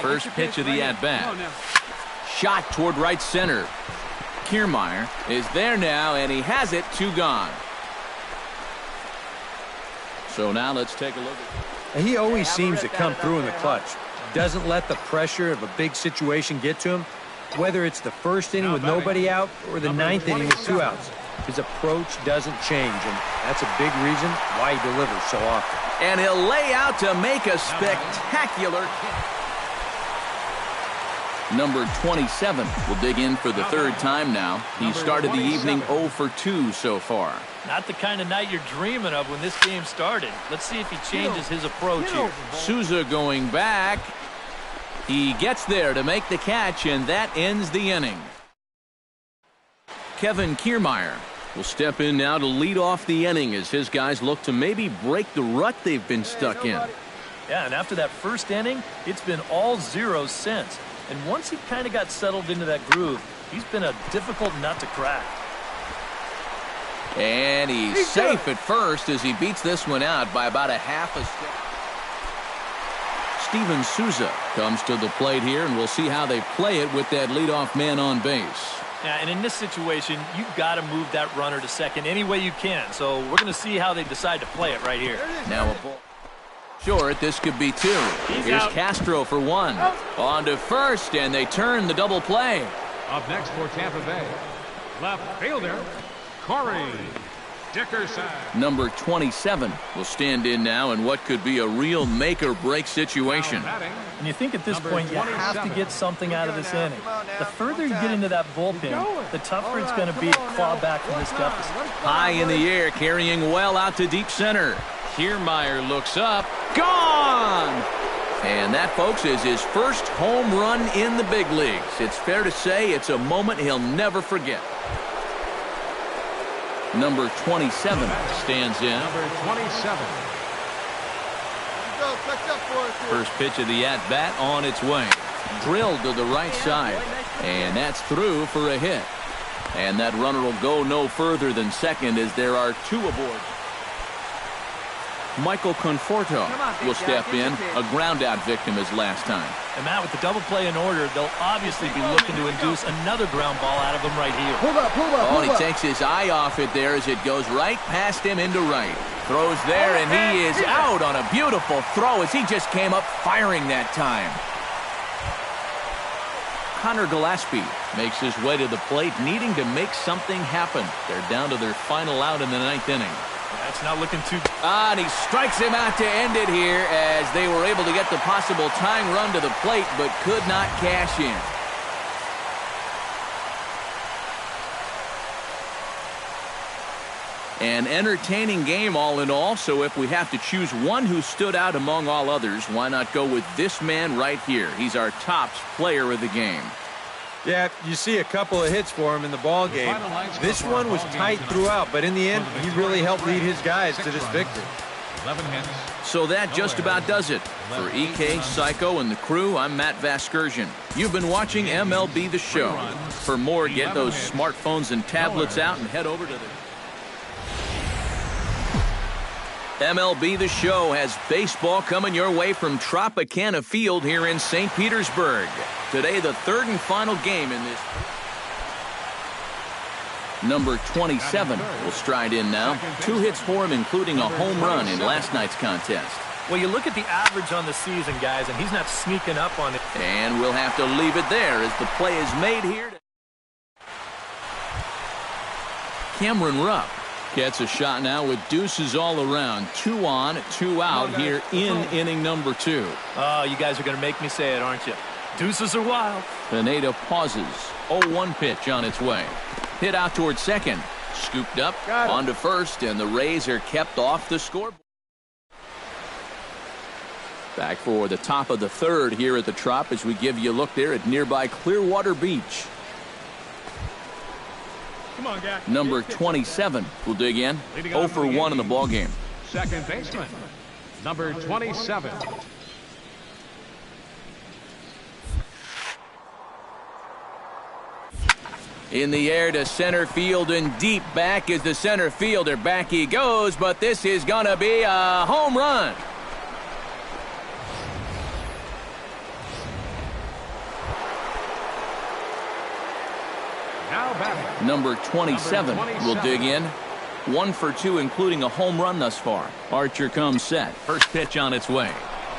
First pitch of the at-bat. Shot toward right center. Kiermaier is there now, and he has it. 2 gone. So now let's take a look. He always seems to come through in the clutch. Doesn't let the pressure of a big situation get to him. Whether it's the first inning with nobody out or the 9th inning with 2 outs, his approach doesn't change, and that's a big reason why he delivers so often. And he'll lay out to make a spectacular. Number 27 will dig in for the 3rd time now. He started the evening 0 for 2 so far. Not the kind of night you're dreaming of when this game started. Let's see if he changes his approach here. Souza going back. He gets there to make the catch, and that ends the inning. Kevin Kiermaier will step in now to lead off the inning as his guys look to maybe break the rut they've been stuck in. Yeah, and after that first inning, it's been all zeros since. And once he kind of got settled into that groove, he's been a difficult nut to crack. And he's safe at first as he beats this one out by about a half a step. Steven Souza comes to the plate here, and we'll see how they play it with that leadoff man on base. Yeah, and in this situation, you've got to move that runner to second any way you can. So we're going to see how they decide to play it right here. Now a ball short. This could be 2. Here's out. Castro for 1. On to first, and they turn the double play. Up next for Tampa Bay, left fielder Corey Dickerson. Number 27 will stand in now in what could be a real make-or-break situation. And you think at this point you have to get something out of this inning. The further you get into that bullpen, the tougher it's going to be to claw back from this deficit. High in the air, carrying well out to deep center. Kiermaier looks up. Gone! And that, folks, is his first home run in the big leagues. It's fair to say it's a moment he'll never forget. Number 27 stands in. Number 27. First pitch of the at-bat on its way. Drilled to the right side. And that's through for a hit. And that runner will go no further than second as there are 2 aboard. Michael Conforto will step in, a ground-out victim as last time. And Matt, with the double play in order, they'll obviously be looking to induce another ground ball out of him right here. Oh, and he takes his eye off it there as it goes right past him into right. Throws there, and he is out on a beautiful throw as he just came up firing that time. Connor Gillespie makes his way to the plate, needing to make something happen. They're down to their final out in the 9th inning. That's not looking too... And he strikes him out to end it here as they were able to get the possible tying run to the plate but could not cash in. An entertaining game all in all, so if we have to choose one who stood out among all others, why not go with this man right here? He's our tops player of the game. Yeah, you see a couple of hits for him in the ball game. This one was tight throughout, but in the end, he really helped lead his guys to this victory. 11 hits. So that just about does it. For EK, Psycho, and the crew, I'm Matt Vasgersian. You've been watching MLB The Show. For more, get those smartphones and tablets out and head over to the... MLB The Show has baseball coming your way from Tropicana Field here in St. Petersburg. Today, the 3rd and final game in this. Number 27 will stride in now. 2 hits for him, including a home run in last night's contest. Well, you look at the average on the season, guys, and he's not sneaking up on it. And we'll have to leave it there as the play is made here. Cameron Rupp gets a shot now with deuces all around. 2 on, 2 out here in inning number 2. Oh, you guys are going to make me say it, aren't you? Deuces are wild. Pineda pauses. 0-1 pitch on its way. Hit out towards second. Scooped up on to first, and the Rays are kept off the scoreboard. Back for the top of the 3rd here at the Trop as we give you a look there at nearby Clearwater Beach. Come on, guy. Number 27 will dig in. 0 for 1 in the ballgame. Second baseman, number 27. In the air to center field and deep back is the center fielder. Back he goes, but this is going to be a home run. Now batting. Number 27 will dig in. 1 for 2, including a home run thus far. Archer comes set. First pitch on its way.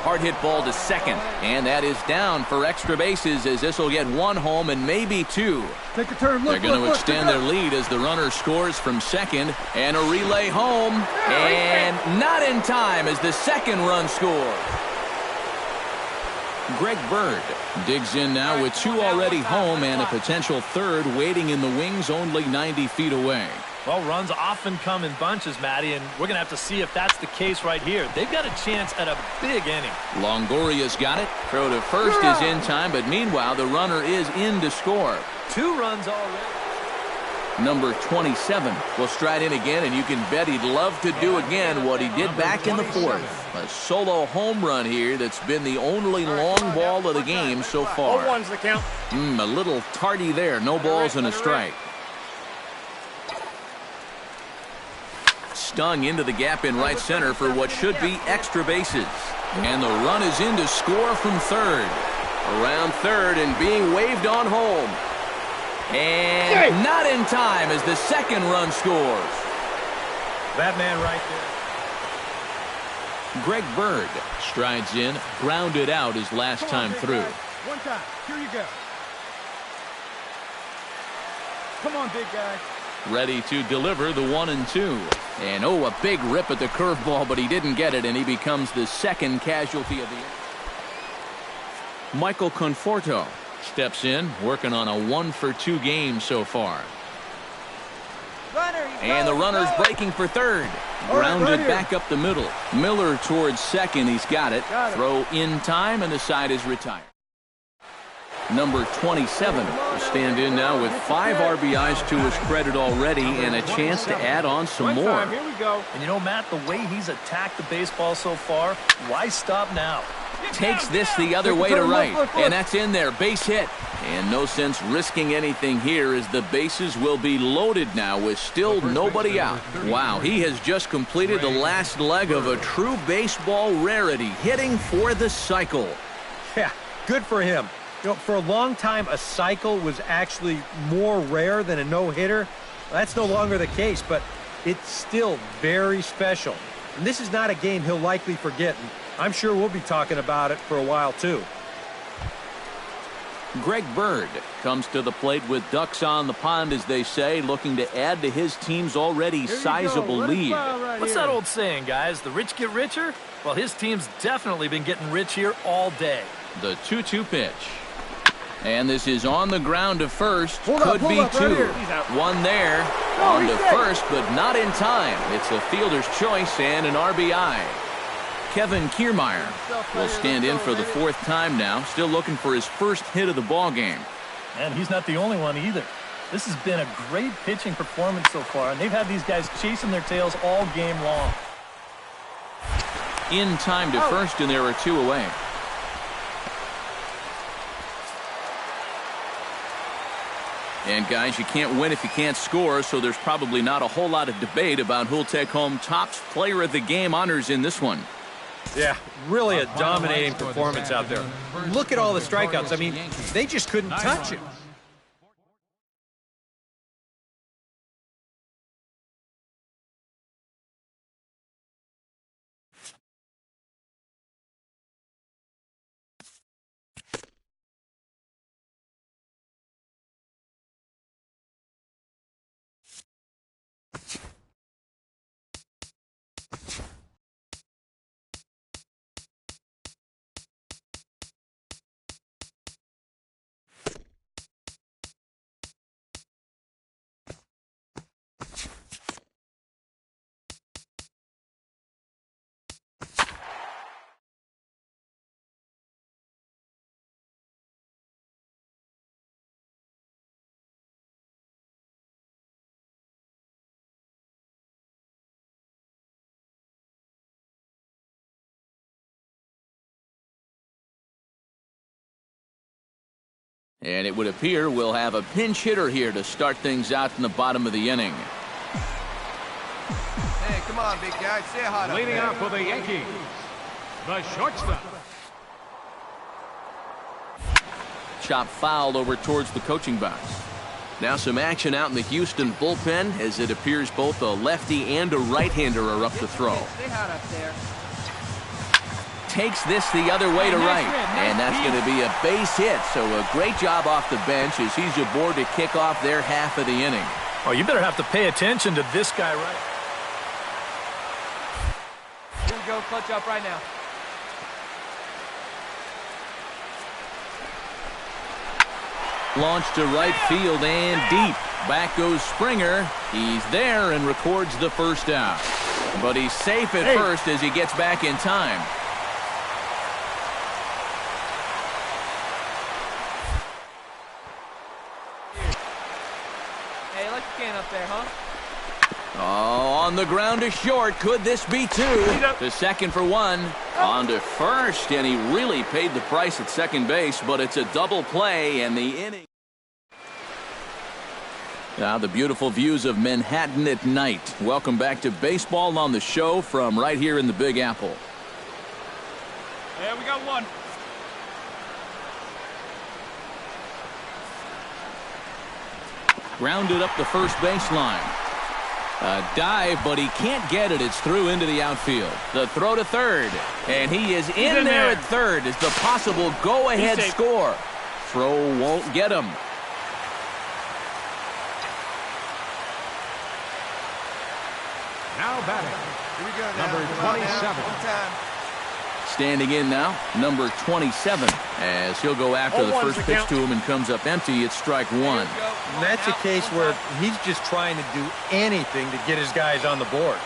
Hard hit ball to second. And that is down for extra bases, as this will get 1 home and maybe 2. Take a turn. They're going to extend their lead as the runner scores from second. And a relay home. And not in time as the second run scores. Greg Bird digs in now with 2 already home and a potential third waiting in the wings only 90 feet away. Well, runs often come in bunches, Matty, and we're going to have to see if that's the case right here. They've got a chance at a big inning. Longoria's got it. Throw to first is in time, but meanwhile, the runner is in to score. 2 runs already. Number 27 will stride in again, and you can bet he'd love to do again what he did back in the 4th. A solo home run here that's been the only long ball of the game so far. 0-1's the count. A little tardy there. No balls and a strike. Stung into the gap in right center for what should be extra bases. And the run is in to score from third. Around third and being waved on home. And not in time as the second run scores. That man right there. Greg Bird strides in, grounded out his last time through. One time. Here you go. Come on, big guy. Ready to deliver the 1-2. And a big rip at the curveball, but he didn't get it, and he becomes the second casualty of the inning. Michael Conforto steps in, working on a 1 for 2 game so far. And the runner's breaking for third. Grounded back up the middle. Miller towards second. He's got it. Throw in time, and the side is retired. Number 27 will stand in now with 5 RBIs to his credit already and a chance to add on some more. Here we go. And you know, Matt, the way he's attacked the baseball so far, why stop now? Takes this the other way to right, and that's in there. Base hit. And no sense risking anything here as the bases will be loaded now with still nobody out. Wow, he has just completed the last leg of a true baseball rarity, hitting for the cycle. Yeah, good for him. You know, for a long time, a cycle was actually more rare than a no-hitter. That's no longer the case, but it's still very special. And this is not a game he'll likely forget. And I'm sure we'll be talking about it for a while, too. Greg Bird comes to the plate with ducks on the pond, as they say, looking to add to his team's already sizable lead. What's that old saying, guys? The rich get richer? Well, his team's definitely been getting rich here all day. The 2-2 pitch. And this is on the ground to first. Could be 2. Right, one there. On to first, but not in time. It's a fielder's choice and an RBI. Kevin Kiermaier will stand in for the 4th time now, still looking for his first hit of the ball game. And he's not the only one either. This has been a great pitching performance so far, and they've had these guys chasing their tails all game long. In time to first, and there are 2 away. And guys, you can't win if you can't score, so there's probably not a whole lot of debate about who'll take home Topps Player of the Game honors in this one. Yeah, really a dominating performance out there. Look at all the strikeouts. I mean, they just couldn't touch him. And it would appear we'll have a pinch hitter here to start things out in the bottom of the inning. Hey, come on, big guy. Say hi to me. Leading off for the Yankees, the shortstop. Chop fouled over towards the coaching box. Now some action out in the Houston bullpen as it appears both a lefty and a right-hander are up to throw. Stay hot up there. Takes this the other way to right, and that's going to be a base hit. So a great job off the bench as he's aboard to kick off their half of the inning. Oh, you better have to pay attention to this guy right. Here we go, clutch up right now. Launched to right field and deep. Back goes Springer. He's there and records the first out. But he's safe at first as he gets back in time. Hey, let your can up there, huh? Oh, on the ground to short. Could this be two? To second for one. On to first, and he really paid the price at second base, but it's a double play, and the inning. Now the beautiful views of Manhattan at night. Welcome back to Baseball on the Show from right here in the Big Apple. Yeah, we got one. Grounded up the first baseline. A dive, but he can't get it. It's through into the outfield. The throw to third. And he is in there at third as the possible go-ahead score. Throw won't get him. Now batting. Here we go now. Number 27. One time. Standing in now, number 27, as he'll go after the first pitch to him and comes up empty. It's strike one. And that's a case where he's just trying to do anything to get his guys on the board.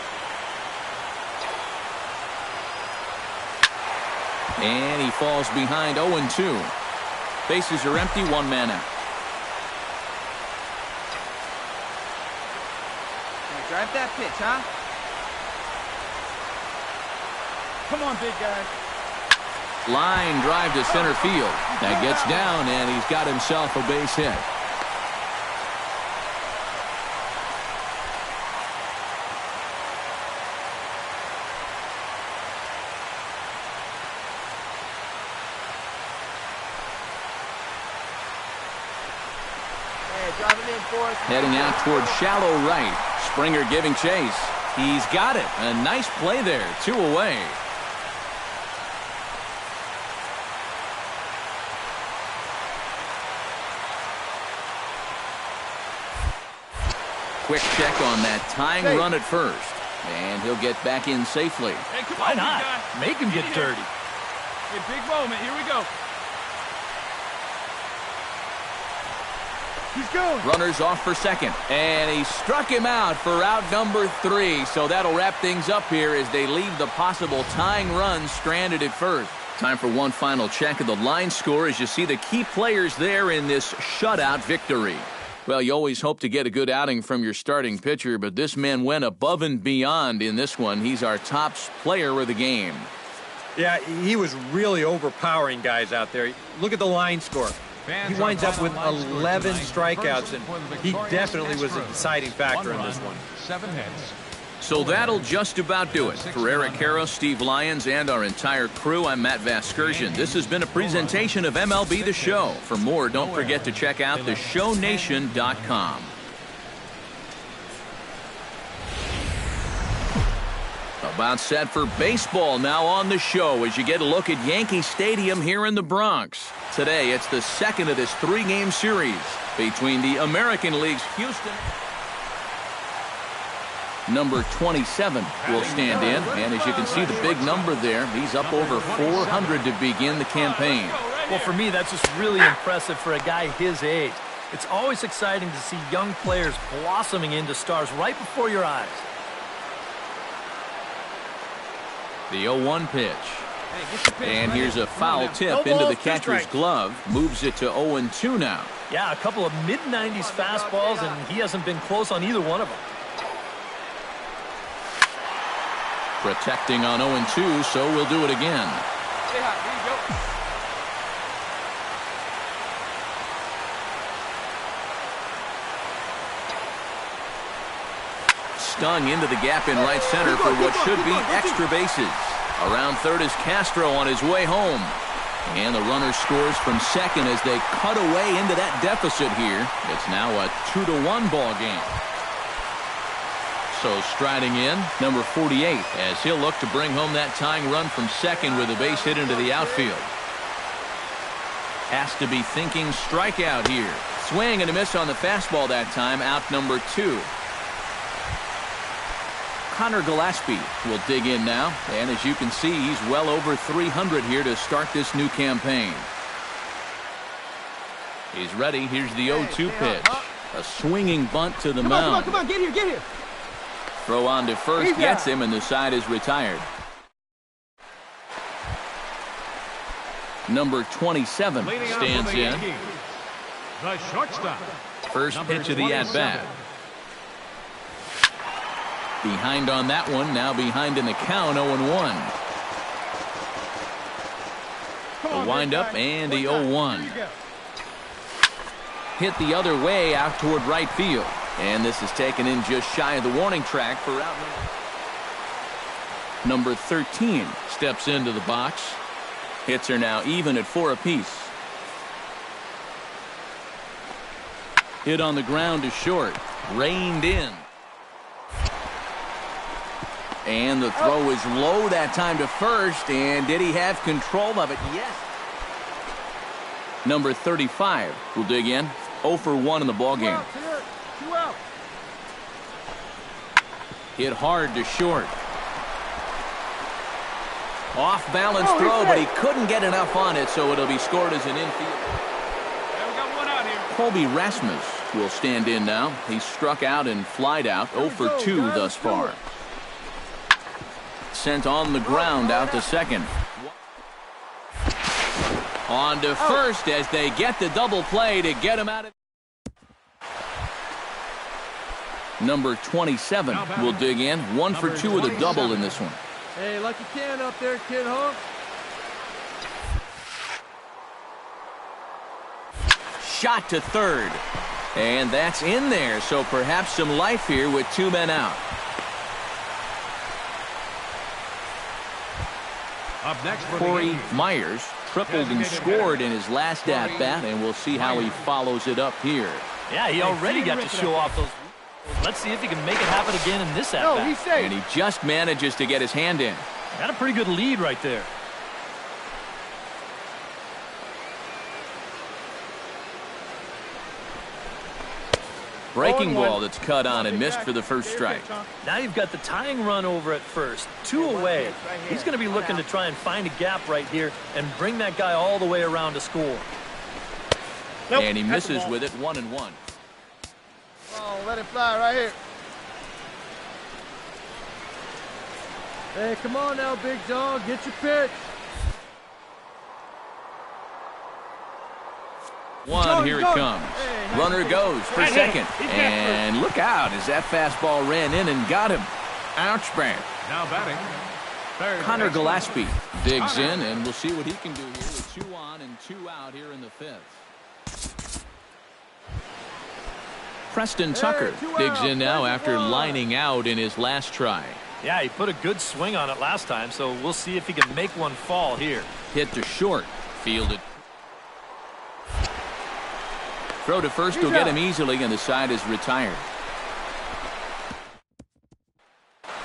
And he falls behind 0-2. Bases are empty, one man out. Now drive that pitch, huh? Come on, big guy. Line drive to center field. That gets down, and he's got himself a base hit. Hey, drive it in for us. Heading out toward shallow right. Springer giving chase. He's got it. A nice play there. 2 away. Quick check on that tying run at first. And he'll get back in safely. Hey, come Why on, not? big guy. Make him get dirty. Hey, big moment. Here we go. He's going. Runners off for second. And he struck him out for out number 3. So that'll wrap things up here as they leave the possible tying run stranded at first. Time for one final check of the line score as you see the key players there in this shutout victory. Well, you always hope to get a good outing from your starting pitcher, but this man went above and beyond in this one. He's our top player of the game. Yeah, he was really overpowering guys out there. Look at the line score. He winds up with 11 strikeouts, and he definitely was a deciding factor in this one. 7 hits. So that'll just about do it. For Eric Harrow, Steve Lyons, and our entire crew, I'm Matt Vasgersian. This has been a presentation of MLB The Show. For more, don't forget to check out theshownation.com. About set for baseball now on the show as you get a look at Yankee Stadium here in the Bronx. Today, it's the second of this 3-game series between the American League's Houston. Number 27 will stand in, and as you can see the big number there, he's up over 400 to begin the campaign. Well, for me, that's just really impressive for a guy his age. It's always exciting to see young players blossoming into stars right before your eyes. The 0-1 pitch. And here's a foul tip into the catcher's glove. Moves it to 0-2 now. Yeah, a couple of mid-90s fastballs, and he hasn't been close on either one of them. Protecting on 0-2, so we'll do it again. Stay hot. Here you go. Stung into the gap in right center for what should be extra bases. Around third is Castro on his way home. And the runner scores from second as they cut away into that deficit here. It's now a 2-1 ball game. So striding in, number 48, as he'll look to bring home that tying run from second with a base hit into the outfield. Has to be thinking strikeout here. Swing and a miss on the fastball that time, out number 2. Connor Gillespie will dig in now, and as you can see, he's well over 300 here to start this new campaign. He's ready. Here's the 0-2 pitch. A swinging bunt to the mound. Come on, get here. Throw on to first, gets him, and the side is retired. Number 27 stands in. The shortstop. First pitch of the at-bat. Behind on that one, now behind in the count, 0-1. The windup and the 0-1. Hit the other way out toward right field. And this is taken in just shy of the warning track for out number 13 steps into the box. Hits are now even at 4 apiece. Hit on the ground to short. Reined in. And the throw is low that time to first. And did he have control of it? Yes. Number 35 will dig in. 0 for 1 in the ballgame. Hit hard to short. Off balance throw, but he couldn't get enough on it, so it'll be scored as an infield. Yeah, we got one out here. Colby Rasmus will stand in now. He's struck out and flied out. 0 for 2 thus far. Sent on the ground out to second. On to first as they get the double play to get him out of. Number 27 will dig in. 1 for 2 with a double in this one. Hey, lucky can up there, kid, huh? Shot to third. And that's in there, so perhaps some life here with 2 men out. Up next for Corey Myers tripled and scored in his last at-bat, and we'll see how he follows it up here. Yeah, he already got to show off those. Let's see if he can make it happen again in this at-bat. He's safe. And he just manages to get his hand in. Got a pretty good lead right there. Breaking ball that's cut on and missed for the first strike. Now you've got the tying run over at first. 2 away. He's going to be looking to try and find a gap right here and bring that guy all the way around to score. And he misses with it, 1-1. Oh, let it fly right here. Hey, come on now, big dog. Get your pitch. Here it comes. Runner goes for second. And look out as that fastball ran in and got him. Ouch, bang. Now batting. Third Connor baseman. Gillespie digs in, and we'll see what he can do here with 2 on and 2 out here in the 5th. Preston Tucker digs in now after lining out in his last try. Yeah, he put a good swing on it last time, so we'll see if he can make one fall here. Hit to short. Fielded. Throw to first will get him easily, and the side is retired.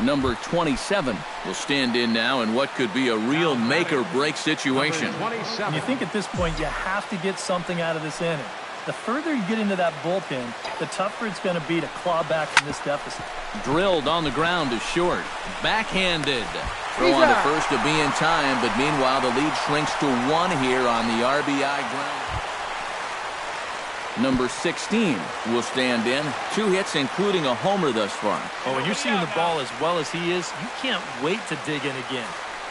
Number 27 will stand in now in what could be a real make-or-break situation. And you think at this point you have to get something out of this inning. The further you get into that bullpen, the tougher it's going to be to claw back from this deficit. Drilled on the ground to short. Backhanded. Throw on to first to be in time, but meanwhile the lead shrinks to 1 here on the RBI ground. Number 16 will stand in. 2 hits, including a homer thus far. Oh, when you're seeing the ball as well as he is, you can't wait to dig in again.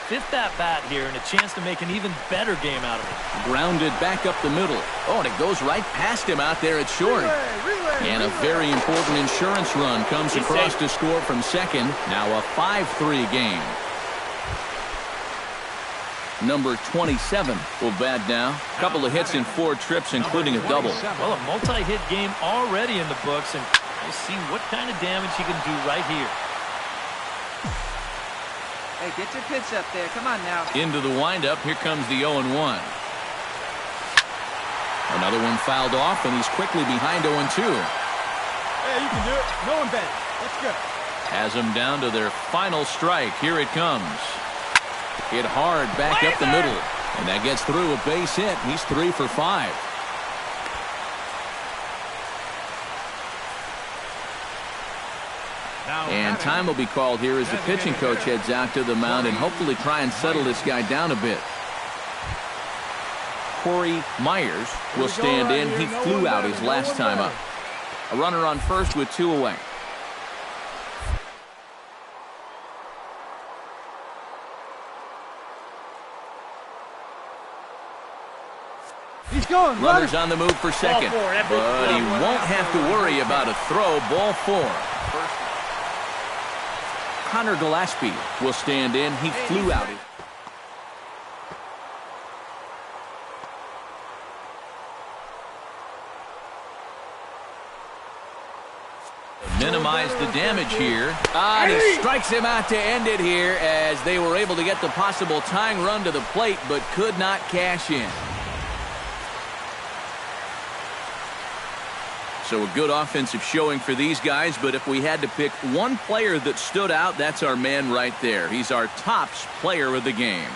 5th at-bat here and a chance to make an even better game out of it. Grounded back up the middle. Oh, and it goes right past him out there at short. And a very important insurance run comes across to score from second. Now a 5-3 game. Number 27 will bat now. A couple of hits in 4 trips, including a double. Well, a multi-hit game already in the books, and we'll see what kind of damage he can do right here. Hey, get your pitch up there. Come on now. Into the windup. Here comes the 0-1. Another one fouled off, and he's quickly behind 0-2. Hey, you can do it. No one bet. Let's go. Has them down to their final strike. Here it comes. Hit hard back up the middle. And that gets through a base hit. He's 3 for 5. And time will be called here as the pitching coach heads out to the mound and hopefully try and settle this guy down a bit. Corey Myers will stand in. He flew out his last time up. A runner on first with 2 away. He's going. Runners on the move for second. But he won't have to worry about a throw. Ball 4. Connor Gillespie will stand in. He flew out. Minimize the damage here. And he strikes him out to end it here as they were able to get the possible tying run to the plate but could not cash in. So a good offensive showing for these guys, but if we had to pick one player that stood out, that's our man right there. He's our tops player of the game.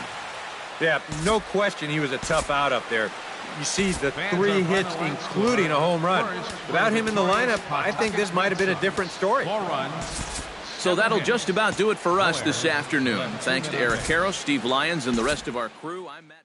Yeah, no question he was a tough out up there. You see the 3 hits, including a home run. Without him in the lineup, I think this might have been a different story. So that'll just about do it for us this afternoon. Thanks to Eric Harrow, Steve Lyons, and the rest of our crew. I'm Matt.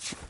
You